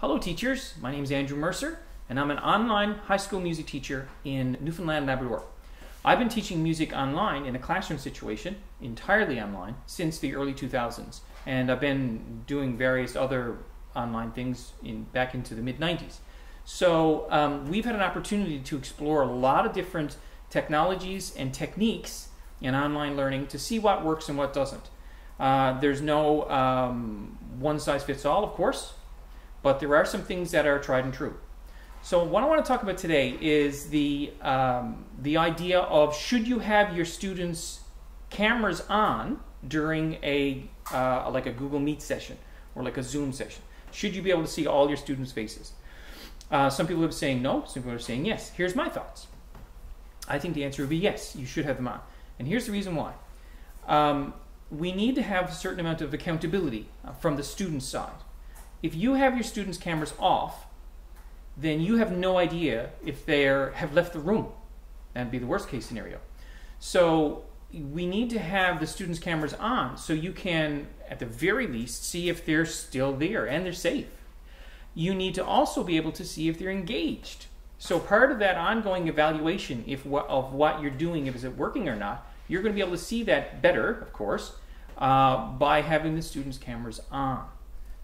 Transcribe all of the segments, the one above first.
Hello teachers, my name is Andrew Mercer and I'm an online high school music teacher in Newfoundland and Labrador. I've been teaching music online in a classroom situation, entirely online, since the early 2000s, and I've been doing various other online things back into the mid-90s. So we've had an opportunity to explore a lot of different technologies and techniques in online learning to see what works and what doesn't. There's no one-size-fits-all, of course, but there are some things that are tried and true. So what I want to talk about today is the idea of, should you have your students' cameras on during like a Google Meet session or like a Zoom session? Should you be able to see all your students' faces? Some people are saying no, some people are saying yes. Here's my thoughts. I think the answer would be yes, you should have them on. And here's the reason why. We need to have a certain amount of accountability from the student side. If you have your students' cameras off, then you have no idea if they have left the room. That'd be the worst case scenario. So we need to have the students' cameras on so you can, at the very least, see if they're still there and they're safe. You need to also be able to see if they're engaged. So part of that ongoing evaluation of what you're doing, if is it working or not, you're going to be able to see that better, of course, by having the students' cameras on.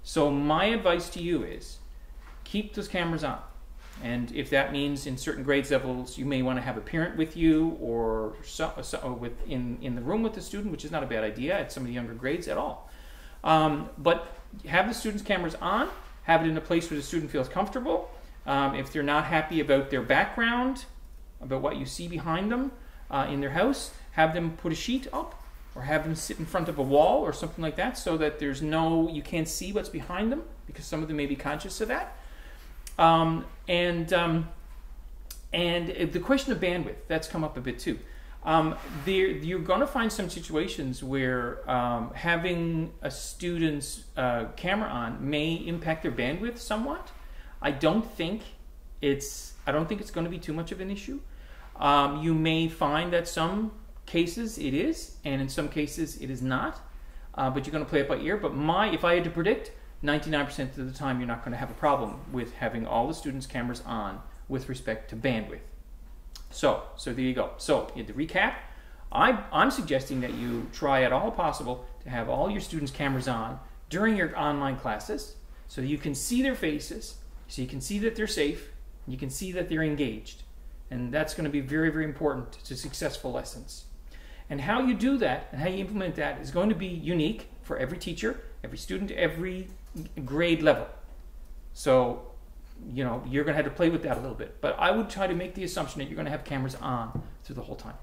So my advice to you is, keep those cameras on. And if that means in certain grade levels you may want to have a parent with you or in the room with the student, which is not a bad idea at some of the younger grades at all. But have the students' cameras on, have it in a place where the student feels comfortable. If they're not happy about their background, about what you see behind them in their house, have them put a sheet up or have them sit in front of a wall or something like that so that you can't see what's behind them, because some of them may be conscious of that. And the question of bandwidth, that's come up a bit too. You're going to find some situations where having a student's camera on may impact their bandwidth somewhat. I don't think it's going to be too much of an issue. You may find that some cases it is, and in some cases it is not. But you're going to play it by ear. But if I had to predict, 99% of the time you're not going to have a problem with having all the students' cameras on with respect to bandwidth. So there you go. So to recap, I'm suggesting that you try at all possible to have all your students' cameras on during your online classes so that you can see their faces, so you can see that they're safe, and you can see that they're engaged. And that's going to be very, very important to successful lessons. And how you do that and how you implement that is going to be unique for every teacher, every student, every grade level. So, you're going to have to play with that a little bit. But I would try to make the assumption that you're going to have cameras on through the whole time.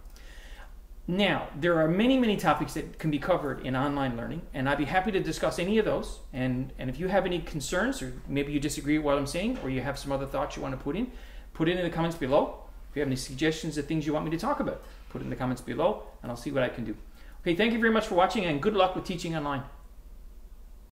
Now, there are many, many topics that can be covered in online learning, and I'd be happy to discuss any of those. And if you have any concerns, or maybe you disagree with what I'm saying, or you have some other thoughts you want to put it in the comments below. If you have any suggestions of things you want me to talk about, put it in the comments below, and I'll see what I can do. Okay, thank you very much for watching, and good luck with teaching online.